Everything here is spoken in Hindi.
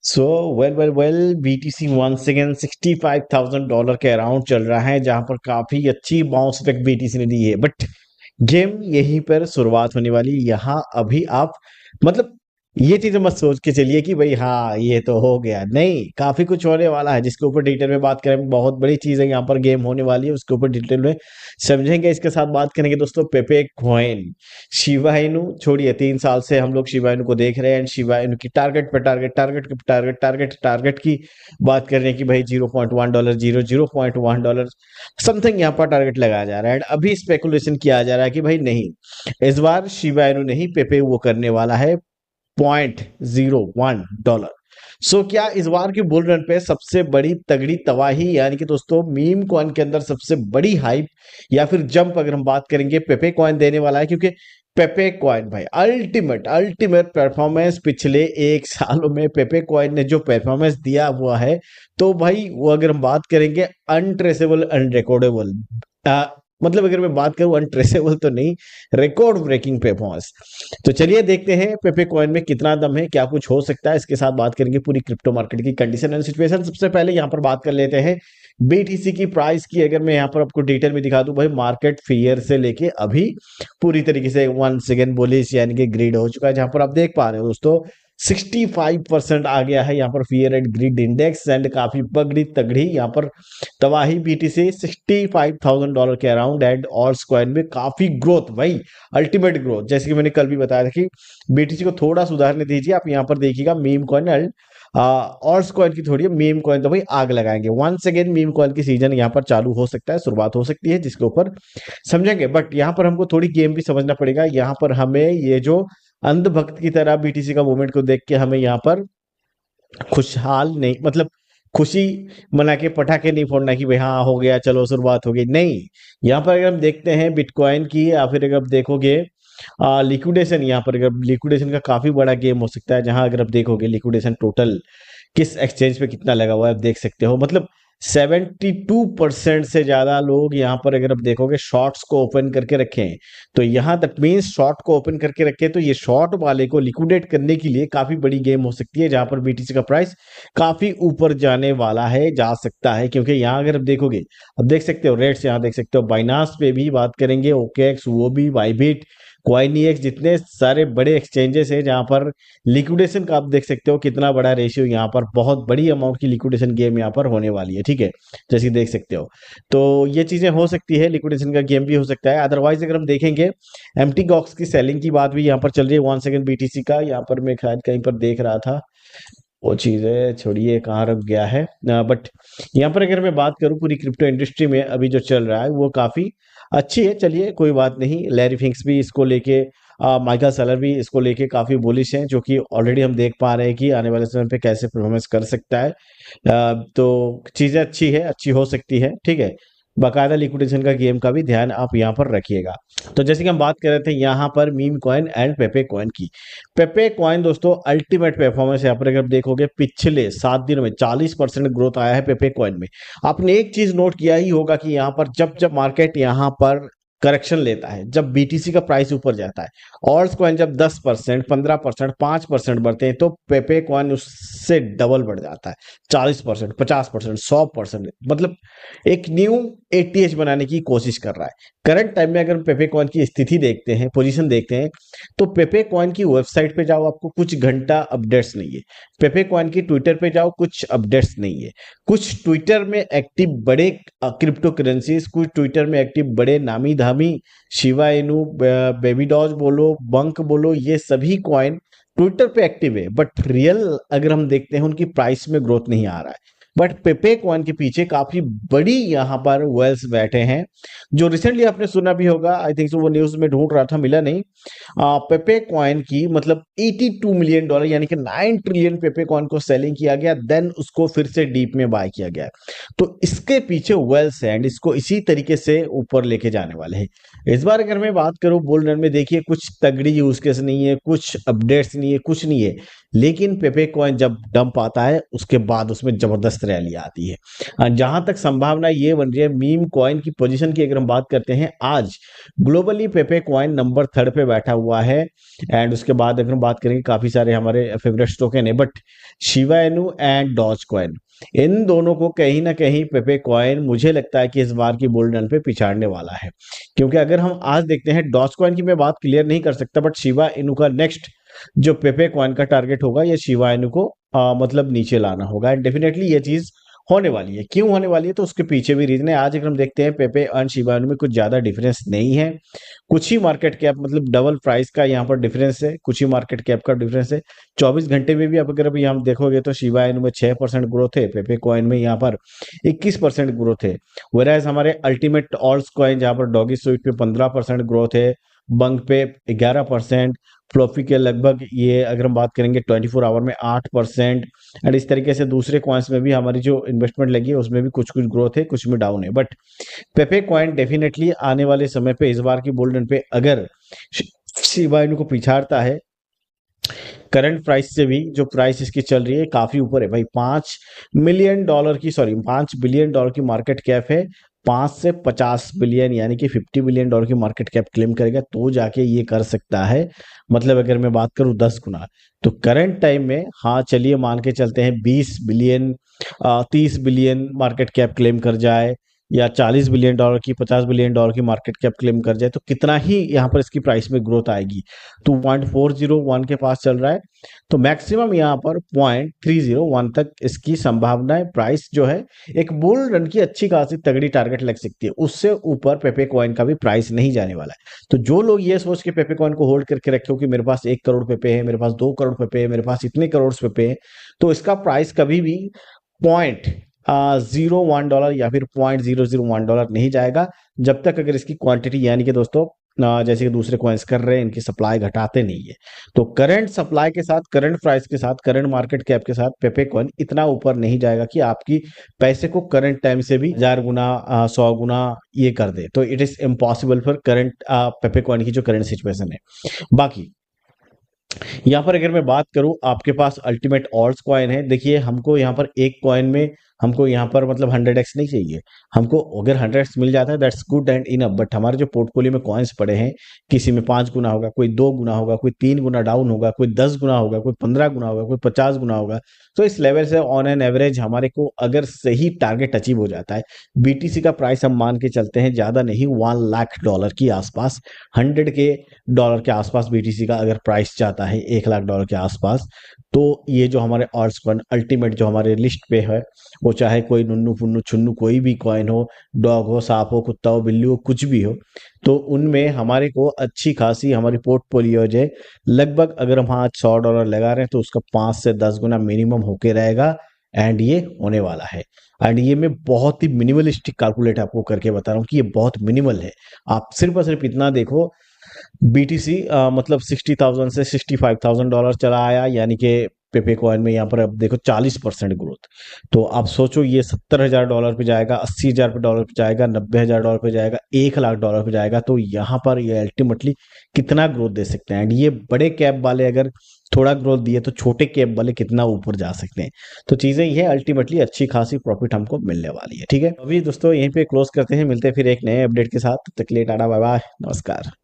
सो वेल बीटीसी वंस अगेन $65,000 के अराउंड चल रहा है, जहां पर काफी अच्छी बाउंस बैक बीटीसी ने दी है। बट गेम यहीं पर शुरुआत होने वाली। यहाँ अभी आप मतलब ये चीजें मत सोच के चलिए कि भाई हाँ ये तो हो गया, नहीं, काफी कुछ होने वाला है जिसके ऊपर डिटेल में बात करें। बहुत बड़ी चीज है, यहाँ पर गेम होने वाली है, उसके ऊपर डिटेल में समझेंगे। इसके साथ बात करेंगे दोस्तों पेपे कॉइन। शिबा इनू छोड़िए, 3 साल से हम लोग शिबा इनू को देख रहे हैं, एंड शिबा इनू की टारगेट पे टारगेट टारगेट पे टारगेट टारगेट टारगेट की बात कर रहे हैं कि भाई $0.1 0.1 समथिंग यहाँ पर टारगेट लगाया जा रहा है। एंड अभी स्पेकुलेशन किया जा रहा है कि भाई नहीं, इस बार शिबा इनू नहीं, पेपे वो करने वाला है $0.01। सो क्या इस बार के बुल रन पे सबसे बड़ी तगड़ी तबाही, यानी कि दोस्तों मीम कॉइन के अंदर सबसे बड़ी हाइप या फिर जंप अगर हम बात करेंगे, पेपे कॉइन देने वाला है। क्योंकि पेपे कॉइन भाई अल्टीमेट अल्टीमेट परफॉर्मेंस पिछले 1 सालों में पेपे कॉइन ने जो परफॉर्मेंस दिया हुआ है, तो भाई वो अगर हम बात करेंगे अनट्रेसेबल अनरिकॉर्डेबल, मतलब अगर मैं बात करूं अनट्रेसेबल तो नहीं, रिकॉर्ड ब्रेकिंग परफॉर्मेंस। तो चलिए देखते हैं पेपे कॉइन में कितना दम है, क्या कुछ हो सकता है। इसके साथ बात करेंगे पूरी क्रिप्टो मार्केट की कंडीशन एंड सिचुएशन। सबसे पहले यहाँ पर बात कर लेते हैं बीटीसी की प्राइस की। अगर मैं यहाँ पर आपको डिटेल में दिखा दूं भाई, मार्केट फियर से लेके अभी पूरी तरीके से वन सेकेंड बुलिश यानी कि ग्रीड हो चुका है, जहां पर आप देख पा रहे हो दोस्तों 65% आ गया है यहाँ पर fear and greed index. And काफी बगड़ी तगड़ी यहाँ पर तबाही बीटीसी $65,000 के अराउंड। एंड और कॉइन में काफी ग्रोथ भाई, अल्टीमेट ग्रोथ, जैसे कि मैंने कल भी बताया था कि बीटीसी को थोड़ा सुधारने दीजिए। आप यहाँ पर देखिएगा मीम कॉइन एंड और कॉइन की थोड़ी, मीम कॉइन तो भाई आग लगाएंगे। वंस अगेन मीम कॉइन की सीजन यहाँ पर चालू हो सकता है, शुरुआत हो सकती है, जिसके ऊपर समझेंगे। बट यहाँ पर हमको थोड़ी गेम भी समझना पड़ेगा। यहाँ पर हमें ये जो अंधभक्त की तरह बीटीसी का मूवमेंट को देख के हमें यहाँ पर खुशहाल नहीं, मतलब खुशी मना के पटाखे नहीं फोड़ना कि भाई हाँ हो गया चलो शुरुआत हो गई, नहीं। यहाँ पर अगर हम देखते हैं बिटकॉइन की, या फिर अगर आप देखोगे लिक्विडेशन, यहाँ पर अगर लिक्विडेशन का काफी बड़ा गेम हो सकता है, जहां अगर आप देखोगे लिक्विडेशन टोटल किस एक्सचेंज पे कितना लगा हुआ है, आप देख सकते हो। मतलब 72% से ज्यादा लोग यहाँ पर अगर आप देखोगे शॉर्ट्स को ओपन करके रखे हैं। तो यहाँ दैट मीन्स शॉर्ट को ओपन करके रखे, तो ये शॉर्ट वाले को लिक्विडेट करने के लिए काफी बड़ी गेम हो सकती है, जहां पर बीटीसी का प्राइस काफी ऊपर जाने वाला है, जा सकता है। क्योंकि यहाँ अगर आप देखोगे, अब देख सकते हो रेट्स, यहाँ देख सकते हो बाइनांस पे भी बात करेंगे, ओकेएक्स, वो भी बाइबिट, कॉइनएक्स, जितने सारे बड़े एक्सचेंजेस हैं जहां पर लिक्विडेशन का आप देख सकते हो कितना बड़ा रेशियो, यहाँ पर बहुत बड़ी अमाउंट की लिक्विडेशन गेम यहाँ पर होने वाली है, ठीक है, जैसे कि देख सकते हो। तो ये चीजें हो सकती है, लिक्विडेशन का गेम भी हो सकता है। अदरवाइज अगर हम देखेंगे एम्प्टी गॉक्स की सेलिंग की बात भी यहाँ पर चल रही है, वन सेकंड बीटीसी का, यहाँ पर मैं शायद कहीं पर देख रहा था, वो चीज है छोड़िए कहाँ रुक गया है। बट यहाँ पर अगर मैं बात करूँ पूरी क्रिप्टो इंडस्ट्री में अभी जो चल रहा है वो काफी अच्छी है। चलिए कोई बात नहीं, लैरी फिंक्स भी इसको लेके, माइकल सेलर भी इसको लेके काफी बुलिश हैं, जो कि ऑलरेडी हम देख पा रहे हैं कि आने वाले समय पे कैसे परफॉर्मेंस कर सकता है। तो चीजें अच्छी है, अच्छी हो सकती है, ठीक है। बाकायदा लिक्विडेशन का गेम का भी ध्यान आप यहाँ पर रखिएगा। तो जैसे कि हम बात कर रहे थे यहाँ पर मीम कॉइन एंड पेपे कॉइन की। पेपे कॉइन दोस्तों अल्टीमेट परफॉर्मेंस, यहाँ पर अगर देखोगे पिछले 7 दिनों में 40% ग्रोथ आया है पेपे कॉइन में। आपने एक चीज नोट किया ही होगा कि यहाँ पर जब जब मार्केट यहाँ पर करेक्शन लेता है, जब बीटीसी का प्राइस ऊपर जाता है, और कॉइन जब 10%, 15%, 5% बढ़ते हैं, तो पेपे कॉइन उससे डबल बढ़ जाता है, 40%, 50%, 100%। मतलब एक न्यू एटीएच बनाने की कोशिश कर रहा है। करंट टाइम में अगर हम पेपे कॉइन की स्थिति देखते हैं, पोजीशन देखते हैं, तो पेपे कॉइन की वेबसाइट पे जाओ, आपको कुछ घंटा अपडेट्स नहीं है। पेपे कॉइन की ट्विटर पे जाओ, कुछ अपडेट्स नहीं है। कुछ ट्विटर में एक्टिव बड़े क्रिप्टो करेंसीज, कुछ ट्विटर में एक्टिव बड़े नामी धामी शिवा इनू, बेबी डॉज बोलो, बंक बोलो, ये सभी कॉइन ट्विटर पे एक्टिव है। बट रियल अगर हम देखते हैं उनकी प्राइस में ग्रोथ नहीं आ रहा है। बट पेपे कॉइन के पीछे काफी बड़ी यहाँ पर वेल्स बैठे हैं, जो रिसेंटली आपने सुना भी होगा, आई थिंक वो न्यूज में ढूंढ रहा था मिला नहीं। पेपे कॉइन की मतलब $82 मिलियन यानी कि 9 ट्रिलियन पेपे कॉइन को सेलिंग किया गया, देन उसको फिर से डीप में बाय किया गया। तो इसके पीछे वेल्स है, एंड इसको इसी तरीके से ऊपर लेके जाने वाले हैं। इस बार अगर मैं बात करूं बुल रन में, देखिए कुछ तगड़ी यूज केस नहीं है, कुछ अपडेट्स नहीं है, कुछ नहीं है, लेकिन पेपे कॉइन जब डंप आता है उसके बाद उसमें जबरदस्त जबरदस्त रैली आती है। जहां तक संभावना ये बन रही है मीम कॉइन की पोजीशन की, अगर हम बात करते हैं, आज ग्लोबली पेपे कॉइन नंबर 3 पे बैठा हुआ है। एंड उसके बाद अगर हम बात करेंगे, काफी सारे हमारे फेवरेट टोकन है, but Shiba Inu and Dogecoin, इन दोनों को कहीं ना कहीं पेपे कॉइन मुझे लगता है कि इस बार की बुल रन पे पिछाड़ने वाला है। क्योंकि अगर हम आज देखते हैं, डॉज कॉइन की मैं बात क्लियर नहीं कर सकता, बट शिबा इनू का नेक्स्ट जो पेपे कॉइन का टारगेट होगा, ये शिबा इनू को मतलब नीचे लाना होगा। एंड डेफिनेटली ये चीज होने वाली है। क्यों होने वाली है, तो उसके पीछे भी रीजन है। आज अगर हम देखते हैं, पेपे और शिबा इनू में कुछ ज्यादा डिफरेंस नहीं है। कुछ ही मार्केट कैप, मतलब डबल प्राइस का यहाँ पर डिफरेंस है, कुछ ही मार्केट कैप का डिफरेंस है। 24 घंटे में भी आप अगर अभी हम देखोगे तो शिबा इनू में 6% ग्रोथ है, पेपे कॉइन में यहाँ पर 21% ग्रोथ है। वेराज हमारे अल्टीमेट ऑल्स कॉइन जहाँ पर डॉगी स्वीट पे 15% ग्रोथ है, बंक पे 11%, फ्लोफी के लगभग ये अगर हम बात करेंगे 24 आवर में 8%। एंड इस तरीके से दूसरे कॉइन्स में भी हमारी जो इन्वेस्टमेंट लगी है उसमें भी कुछ कुछ ग्रोथ है, कुछ में डाउन है। बट पेपे कॉइन डेफिनेटली आने वाले समय पे, इस बार की बुल रन पे अगर शिबा इनू को पिछाड़ता है, करंट प्राइस से भी जो प्राइस इसकी चल रही है काफी ऊपर है भाई। $5 बिलियन की मार्केट कैप है। 5 से 50 बिलियन यानी कि $50 बिलियन की मार्केट कैप क्लेम करेगा तो जाके ये कर सकता है। मतलब अगर मैं बात करूं 10 गुना, तो करंट टाइम में, हाँ चलिए मान के चलते हैं 20 billion 30 billion market cap claim कर जाए, या $40 बिलियन की $50 बिलियन की मार्केट कैप क्लेम कर जाए, तो कितना ही यहाँ पर इसकी प्राइस में ग्रोथ आएगी। तो 0.401 के पास चल रहा है, तो मैक्सिमम यहाँ पर 0.301 तक इसकी संभावना है। प्राइस जो है, एक बुल रन की अच्छी खासी तगड़ी टारगेट लग सकती है, उससे ऊपर पेपे कॉइन का भी प्राइस नहीं जाने वाला है। तो जो लोग ये सोच के पेपे कॉइन को होल्ड करके रखे हो कि मेरे पास 1 करोड़ पेपे है, मेरे पास 2 करोड़ पेपे है, मेरे पास इतने करोड़ पेपे है, तो इसका प्राइस कभी भी $0.01 या फिर $0.001 नहीं जाएगा, जब तक अगर इसकी क्वांटिटी, यानी कि दोस्तों जैसे कि दूसरे कॉइन्स कर रहे हैं, इनकी सप्लाई घटाते नहीं है। तो करंट सप्लाई के साथ, करंट प्राइस के साथ, करंट मार्केट कैप के साथ पेपे कॉइन इतना ऊपर नहीं जाएगा कि आपकी पैसे को करंट टाइम से भी 1000 गुना 100 गुना ये कर दे। तो it is impossible for current पेपे coin की जो करंट सिचुएशन है। बाकी यहाँ पर अगर मैं बात करूं, आपके पास अल्टीमेट ऑल्स कॉइन है। देखिए, हमको यहाँ पर एक कॉइन में हमको यहाँ पर मतलब 100x नहीं चाहिए। हमको अगर 100x मिल जाता है that's good and enough. But हमारे जो पोर्टफोलियो में कॉइन्स पड़े हैं, किसी में 5 गुना होगा, कोई 2 गुना होगा, कोई 3 गुना डाउन होगा, कोई 10 गुना होगा, कोई 15 गुना होगा, कोई 50 गुना होगा। तो इस लेवल से ऑन एन एवरेज हमारे को अगर सही टारगेट अचीव हो जाता है, बीटीसी का प्राइस हम मान के चलते हैं ज्यादा नहीं, $1 लाख के आसपास, $100 के आसपास बीटीसी का अगर प्राइस जाता है, $1 लाख के आसपास, तो ये जो हमारे ऑल्ट्स कॉइन अल्टीमेट जो हमारे लिस्ट पे है, वो चाहे कोई नुन्नू पुन्नू छुन्नू कोई भी कॉइन हो, डॉग हो, सांप हो, कुत्ता हो, बिल्ली हो, कुछ भी हो, तो उनमें हमारे को अच्छी खासी हमारी पोर्टफोलियो जो है, लगभग अगर हम आज $100 लगा रहे हैं तो उसका 5 से 10 गुना मिनिमम होके रहेगा। एंड ये होने वाला है। एंड ये मैं बहुत ही मिनिमलिस्टिक कैलकुलेट आपको करके बता रहा हूँ कि ये बहुत मिनिमल है। आप सिर्फ और सिर्फ इतना देखो, बीटीसी मतलब 60,000 से $65,000 चला आया, यानी कि पेपे कॉइन में यहाँ पर अब देखो 40% ग्रोथ। तो आप सोचो, ये $70,000 पे जाएगा, $80,000 पे जाएगा, $90,000 पे जाएगा, $1 लाख पे जाएगा। तो यहाँ पर ये अल्टीमेटली कितना ग्रोथ दे सकते हैं। एंड ये बड़े कैप वाले अगर थोड़ा ग्रोथ दिए तो छोटे कैप वाले कितना ऊपर जा सकते हैं। तो चीजें ये अल्टीमेटली अच्छी खासी प्रॉफिट हमको मिलने वाली है। ठीक है, अभी दोस्तों यहीं पे क्लोज करते हैं, मिलते हैं फिर एक नए अपडेट के साथ। तब तक के लिए टाटा बाय बाय, नमस्कार।